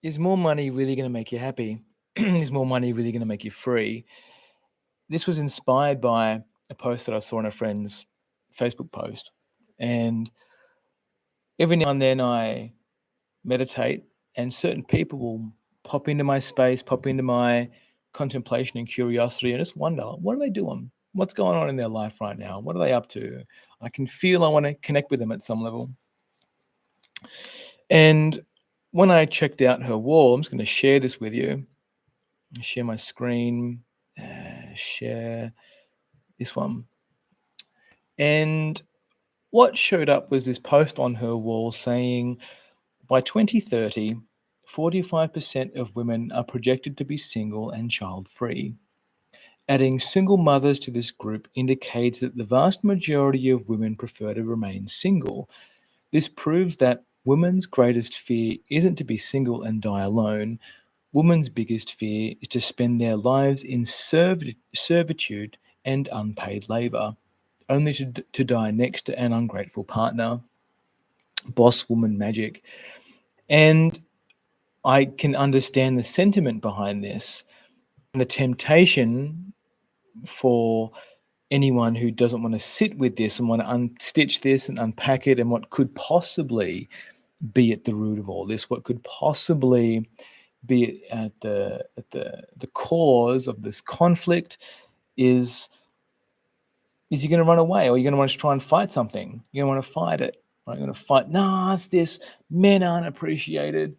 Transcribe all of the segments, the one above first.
Is more money really going to make you happy? Is more money really going to make you free? This was inspired by a post that I saw on a friend's Facebook post. And every now and then I meditate, and certain people will pop into my space, pop into my contemplation and curiosity, and just wonder, what are they doing? What's going on in their life right now? What are they up to? I can feel I want to connect with them at some level. And when I checked out her wall, I'm just going to share this with you. Share my screen, share this one. And what showed up was this post on her wall saying, by 2030, 45% of women are projected to be single and child-free. Adding single mothers to this group indicates that the vast majority of women prefer to remain single. This proves that women's greatest fear isn't to be single and die alone. Women's biggest fear is to spend their lives in servitude and unpaid labor, only to die next to an ungrateful partner. Boss woman magic. And I can understand the sentiment behind this and the temptation for anyone who doesn't want to sit with this and want to unstitch this and unpack it, and what could possibly be at the root of all this, what could possibly be at the cause of this conflict is you're going to run away, or you're going to want to try and fight something. You're going to want to fight it. Right? You're going to fight, nah, it's this, men aren't appreciated,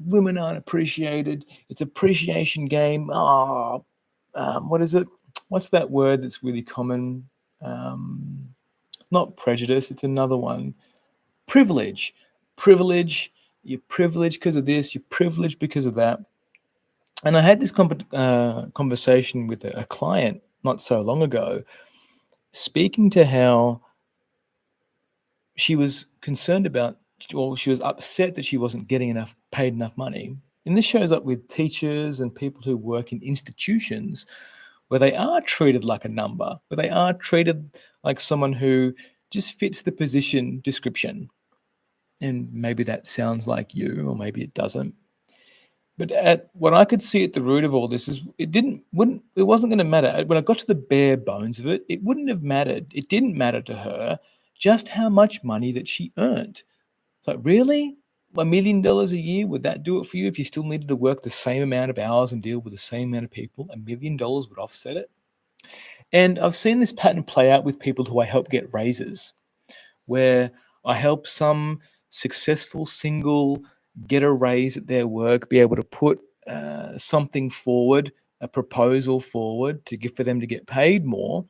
women aren't appreciated, it's appreciation game. What is it? What's that word that's really common? Not prejudice, it's another one. Privilege. Privilege. You're privileged because of this, you're privileged because of that. And I had this conversation with a client not so long ago, speaking to how she was concerned about, or she was upset that she wasn't getting paid enough money. And this shows up with teachers and people who work in institutions where they are treated like a number, where they are treated like someone who just fits the position description. And maybe that sounds like you, or maybe it doesn't. But at what I could see at the root of all this is it wasn't going to matter. When I got to the bare bones of it, it wouldn't have mattered. It didn't matter to her just how much money that she earned. It's like, really? $1 million a year, would that do it for you if you still needed to work the same amount of hours and deal with the same amount of people? $1 million would offset it. And I've seen this pattern play out with people who I help get raises, where I help some successful single get a raise at their work, be able to put something forward, a proposal forward for them to get paid more.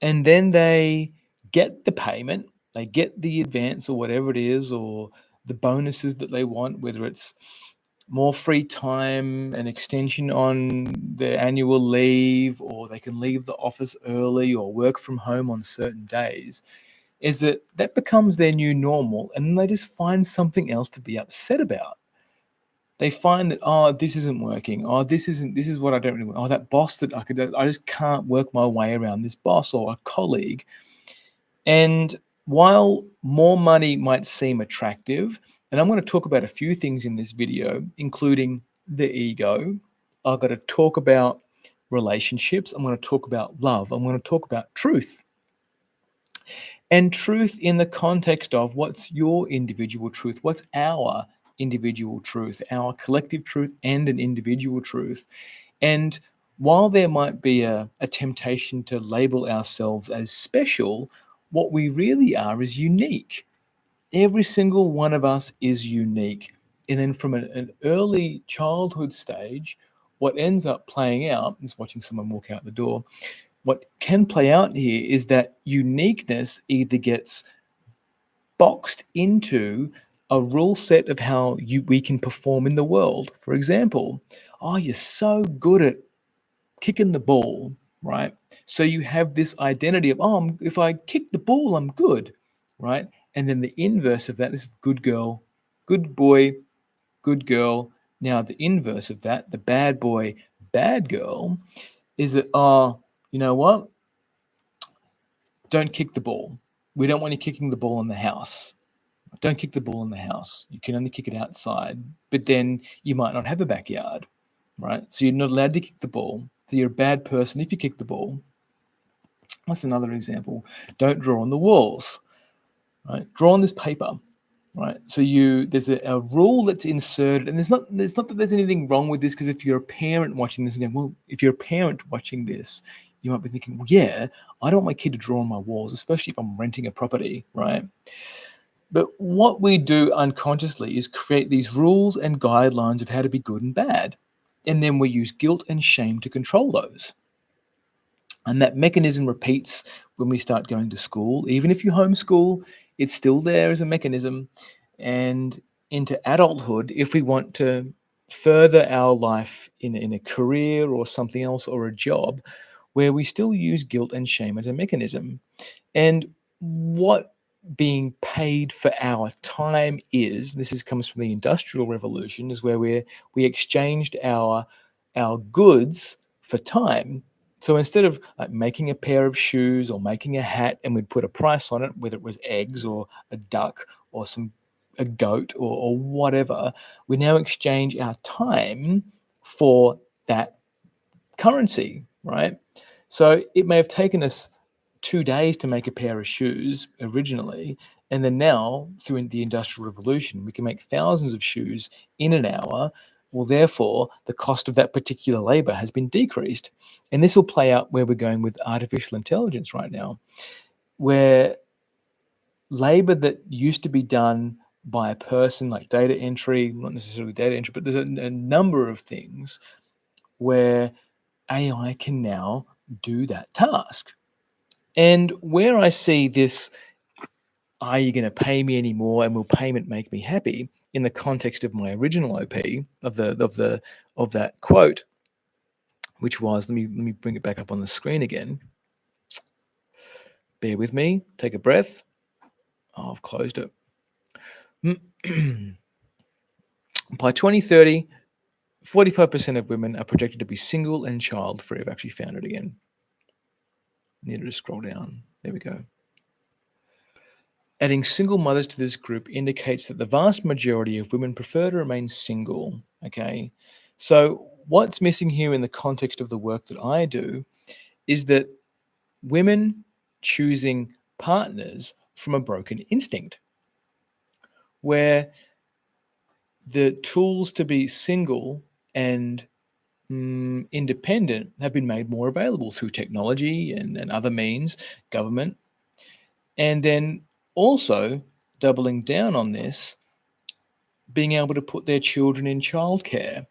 And then they get the payment, they get the advance or whatever it is, or the bonuses that they want, whether it's more free time, an extension on their annual leave, or they can leave the office early or work from home on certain days, is that becomes their new normal, and then they just find something else to be upset about. They find that, this isn't working. This is what I don't really want. That boss that I just can't work my way around this boss or a colleague. And while more money might seem attractive, and I'm going to talk about a few things in this video, including the ego, I've got to talk about relationships, I'm going to talk about love, I'm going to talk about truth. And truth in the context of what's your individual truth, what's our individual truth, our collective truth and an individual truth. And while there might be a temptation to label ourselves as special, what we really are is unique. Every single one of us is unique. And then from an early childhood stage, what ends up playing out is watching someone walk out the door. What can play out here is that uniqueness either gets boxed into a rule set of how we can perform in the world. For example, you're so good at kicking the ball, right? So you have this identity of, if I kick the ball, I'm good, right? And then the inverse of that is good girl, good boy, good girl. Now the inverse of that, the bad boy, bad girl, is that, you know what? Don't kick the ball. We don't want you kicking the ball in the house, Don't kick the ball in the house. You can only kick it outside, but then you might not have a backyard, right? So you're not allowed to kick the ball. So you're a bad person if you kick the ball. What's another example? Don't draw on the walls, right? Draw on this paper, right? So there's a rule that's inserted, and there's not that there's anything wrong with this, because if you're a parent watching this again, well, if you're a parent watching this, you might be thinking, well, yeah, I don't want my kid to draw on my walls, especially if I'm renting a property, right? But what we do unconsciously is create these rules and guidelines of how to be good and bad, and then we use guilt and shame to control those. And that mechanism repeats when we start going to school. Even if you homeschool, it's still there as a mechanism. And into adulthood, if we want to further our life in a career or something else or a job, where we still use guilt and shame as a mechanism. And what being paid for our time is, comes from the Industrial Revolution, is where we exchanged our goods for time. So instead of like making a pair of shoes or making a hat and we'd put a price on it, whether it was eggs or a duck or a goat or whatever, we now exchange our time for that currency, right? So it may have taken us 2 days to make a pair of shoes originally, and then now through the Industrial Revolution we can make thousands of shoes in an hour. Well, therefore the cost of that particular labor has been decreased. And this will play out where we're going with artificial intelligence right now, where labor that used to be done by a person, like data entry, not necessarily data entry, but there's a number of things where AI can now do that task. And where I see this, are you going to pay me any more, and will payment make me happy, in the context of my original OP of that quote, which was, let me bring it back up on the screen again. Bear with me. Take a breath. Oh, I've closed it. By 2030, 45% of women are projected to be single and child-free. I've actually found it again. Need to scroll down. There we go. Adding single mothers to this group indicates that the vast majority of women prefer to remain single. Okay. So, what's missing here in the context of the work that I do is that women choosing partners from a broken instinct, where the tools to be single and independent have been made more available through technology and other means, government. And then also doubling down on this, being able to put their children in childcare.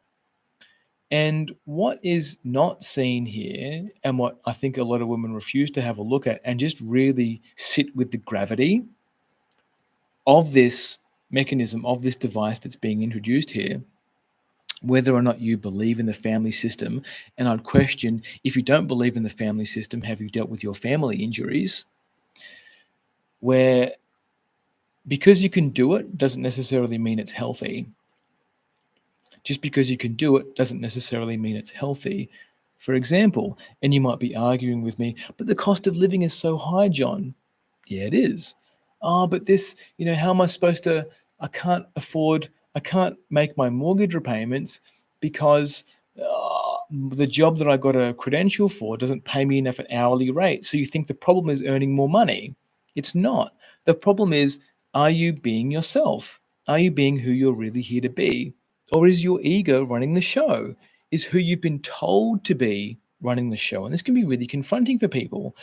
And what is not seen here, and what I think a lot of women refuse to have a look at and just really sit with the gravity of this mechanism, of this device that's being introduced here, whether or not you believe in the family system. And I'd question, if you don't believe in the family system, have you dealt with your family injuries? Where because you can do it doesn't necessarily mean it's healthy. Just because you can do it doesn't necessarily mean it's healthy. For example, and you might be arguing with me, but the cost of living is so high, John. Yeah, it is. Oh, but this, how am I supposed to? I can't make my mortgage repayments because the job that I got a credential for doesn't pay me enough an hourly rate. So you think the problem is earning more money. It's not. The problem is, are you being yourself? Are you being who you're really here to be? Or is your ego running the show? Is who you've been told to be running the show? And this can be really confronting for people.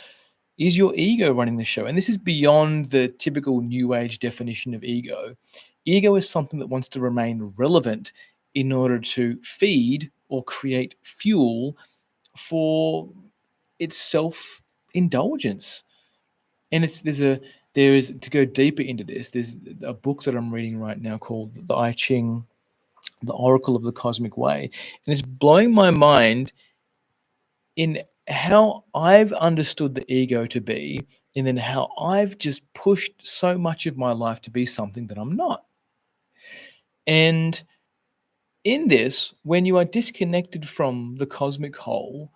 Is your ego running the show? And this is beyond the typical New Age definition of ego. Ego is something that wants to remain relevant in order to feed or create fuel for its self-indulgence. And there is to go deeper into this. There's a book that I'm reading right now called The I Ching, The Oracle of the Cosmic Way, and it's blowing my mind in how I've understood the ego to be, and then how I've just pushed so much of my life to be something that I'm not. And in this, when you are disconnected from the cosmic whole,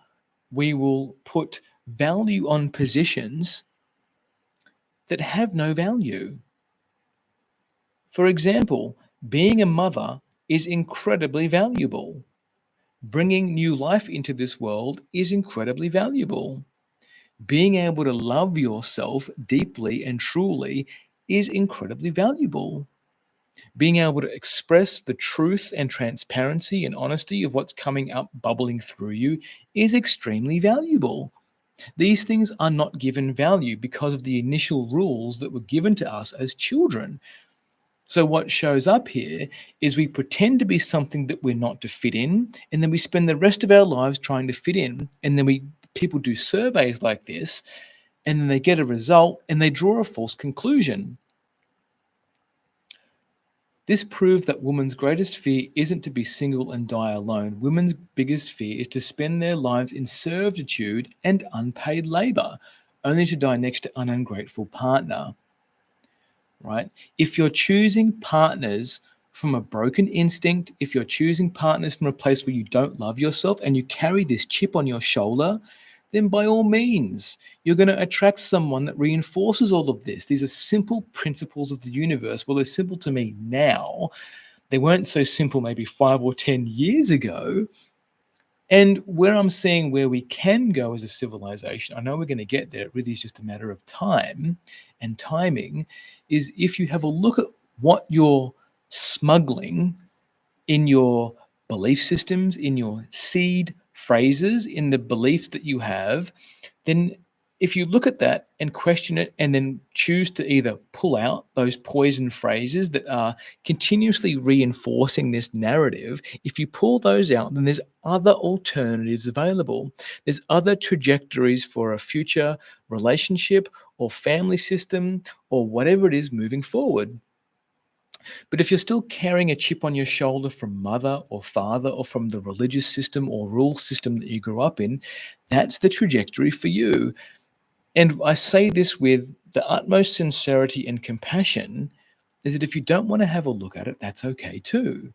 we will put value on positions that have no value. For example, being a mother is incredibly valuable. Bringing new life into this world is incredibly valuable. Being able to love yourself deeply and truly is incredibly valuable. Being able to express the truth and transparency and honesty of what's coming up, bubbling through you, is extremely valuable. These things are not given value because of the initial rules that were given to us as children. So, what shows up here is we pretend to be something that we're not to fit in, and then we spend the rest of our lives trying to fit in. And then people do surveys like this, and then they get a result and they draw a false conclusion. This proves that women's greatest fear isn't to be single and die alone. Women's biggest fear is to spend their lives in servitude and unpaid labor, only to die next to an ungrateful partner. Right? If you're choosing partners from a broken instinct, if you're choosing partners from a place where you don't love yourself and you carry this chip on your shoulder, then by all means, you're going to attract someone that reinforces all of this. These are simple principles of the universe. Well, they're simple to me now. They weren't so simple maybe 5 or 10 years ago. And where I'm seeing where we can go as a civilization, I know we're going to get there, it really is just a matter of time and timing, is if you have a look at what you're smuggling in your belief systems, in your seed phrases, in the beliefs that you have, then if you look at that and question it and then choose to either pull out those poison phrases that are continuously reinforcing this narrative, if you pull those out, then there's other alternatives available. There's other trajectories for a future relationship or family system or whatever it is moving forward. But if you're still carrying a chip on your shoulder from mother or father or from the religious system or rule system that you grew up in, that's the trajectory for you. And I say this with the utmost sincerity and compassion, is that if you don't want to have a look at it, that's okay too.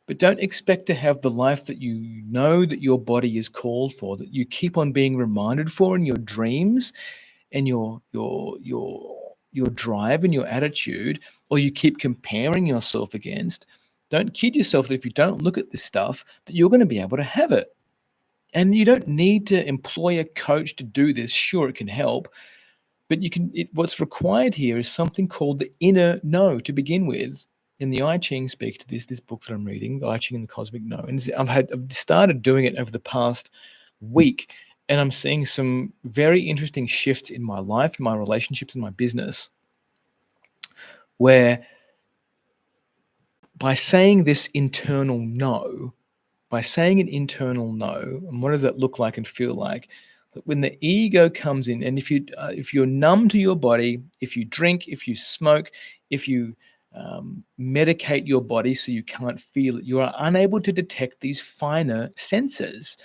But don't expect to have the life that you know that your body is called for, that you keep on being reminded for in your dreams and your drive and your attitude, or you keep comparing yourself against. Don't kid yourself that if you don't look at this stuff, that you're going to be able to have it. And you don't need to employ a coach to do this. Sure, it can help, but what's required here is something called the inner know to begin with. And the I Ching speaks to this book that I'm reading, the I Ching and the Cosmic Know. And I've started doing it over the past week, and I'm seeing some very interesting shifts in my life, in my relationships, in my business, where by saying this internal no, by saying an internal no, and what does that look like and feel like? When the ego comes in, and if you're numb to your body, if you drink, if you smoke, if you medicate your body so you can't feel it, you are unable to detect these finer senses.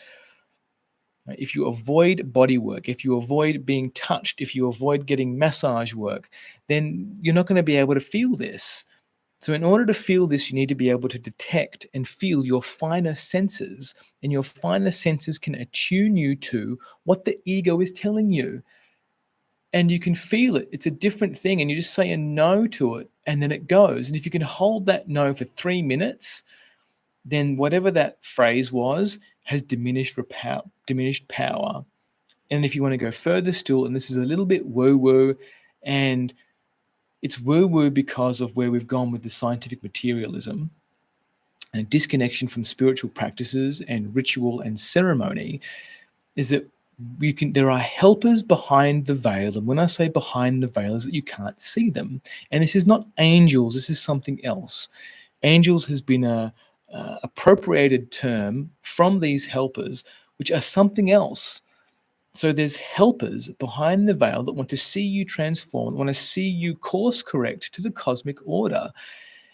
Right? If you avoid body work, if you avoid being touched, if you avoid getting massage work, then you're not going to be able to feel this. So, in order to feel this, you need to be able to detect and feel your finer senses, and your finer senses can attune you to what the ego is telling you. And you can feel it. It's a different thing. And you just say a no to it, and then it goes. And if you can hold that no for 3 minutes, then whatever that phrase was has diminished power. And if you want to go further still, and this is a little bit woo-woo, and it's woo-woo because of where we've gone with the scientific materialism and a disconnection from spiritual practices and ritual and ceremony, is that there are helpers behind the veil. And when I say behind the veil, is that you can't see them. And this is not angels, this is something else. Angels has been a appropriated term from these helpers, which are something else. So there's helpers behind the veil that want to see you transform, want to see you course correct to the cosmic order.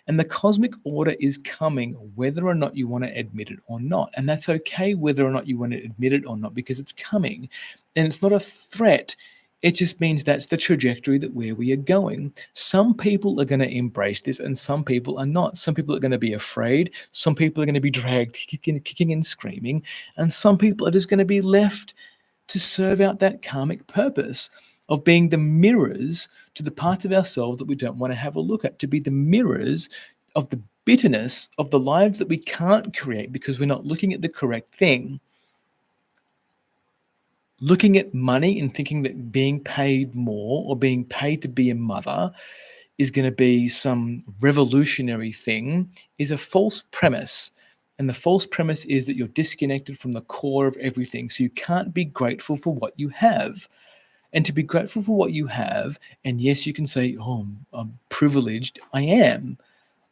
And the cosmic order is coming whether or not you want to admit it or not. And that's okay whether or not you want to admit it or not, because it's coming. And it's not a threat. It just means that's the trajectory that where we are going. Some people are going to embrace this and some people are not. Some people are going to be afraid. Some people are going to be dragged kicking and screaming. And some people are just going to be left to serve out that karmic purpose. of being the mirrors to the parts of ourselves that we don't want to have a look at, to be the mirrors of the bitterness of the lives that we can't create because we're not looking at the correct thing. Looking at money and thinking that being paid more or being paid to be a mother is going to be some revolutionary thing is a false premise. And the false premise is that you're disconnected from the core of everything. So you can't be grateful for what you have. And to be grateful for what you have, and yes, you can say, oh, I'm privileged. I am.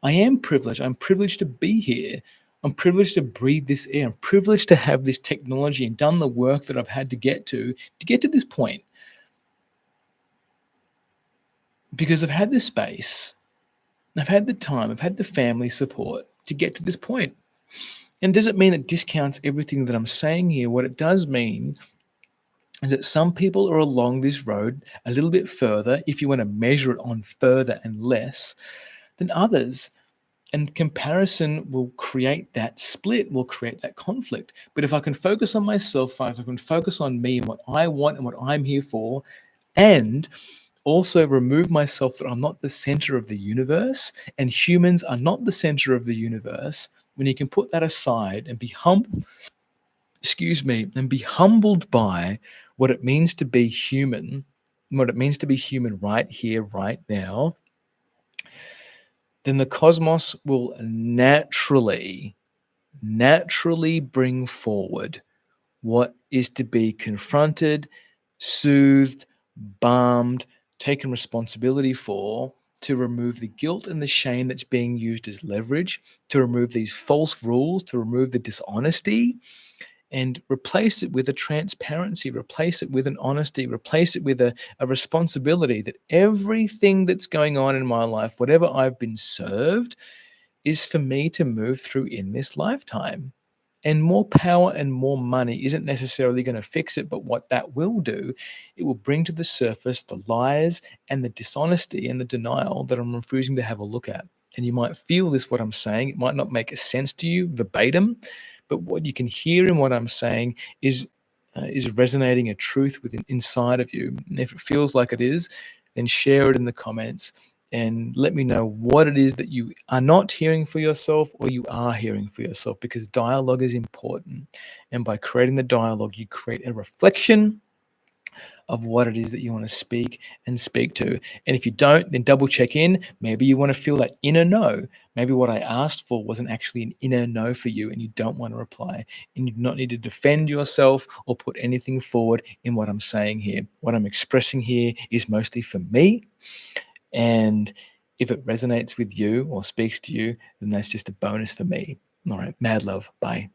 I am privileged. I'm privileged to be here. I'm privileged to breathe this air. I'm privileged to have this technology and done the work that I've had to get to this point. Because I've had the space, I've had the time, I've had the family support to get to this point. And does it mean it discounts everything that I'm saying here? What it does mean is that some people are along this road a little bit further, if you want to measure it on further and less, than others. And comparison will create that split, will create that conflict. But if I can focus on myself, if I can focus on me and what I want and what I'm here for, and also remove myself that I'm not the center of the universe and humans are not the center of the universe, when you can put that aside and be and be humbled by what it means to be human, what it means to be human right here, right now, then the cosmos will naturally bring forward what is to be confronted, soothed, balmed, taken responsibility for, to remove the guilt and the shame that's being used as leverage, to remove these false rules, to remove the dishonesty, and replace it with a transparency, replace it with an honesty, replace it with a responsibility that everything that's going on in my life, whatever I've been served, is for me to move through in this lifetime. And more power and more money isn't necessarily going to fix it, but what that will do, it will bring to the surface the lies and the dishonesty and the denial that I'm refusing to have a look at. And you might feel this, what I'm saying. It might not make sense to you verbatim, but what you can hear in what I'm saying is resonating a truth within inside of you. And if it feels like it is, then share it in the comments and let me know what it is that you are not hearing for yourself or you are hearing for yourself, because dialogue is important. And by creating the dialogue, you create a reflection of what it is that you want to speak and speak to. And if you don't, then double check in. Maybe you want to feel that inner no. Maybe what I asked for wasn't actually an inner no for you and you don't want to reply. And you do not need to defend yourself or put anything forward in what I'm saying here. What I'm expressing here is mostly for me. And if it resonates with you or speaks to you, then that's just a bonus for me. All right. Mad love. Bye.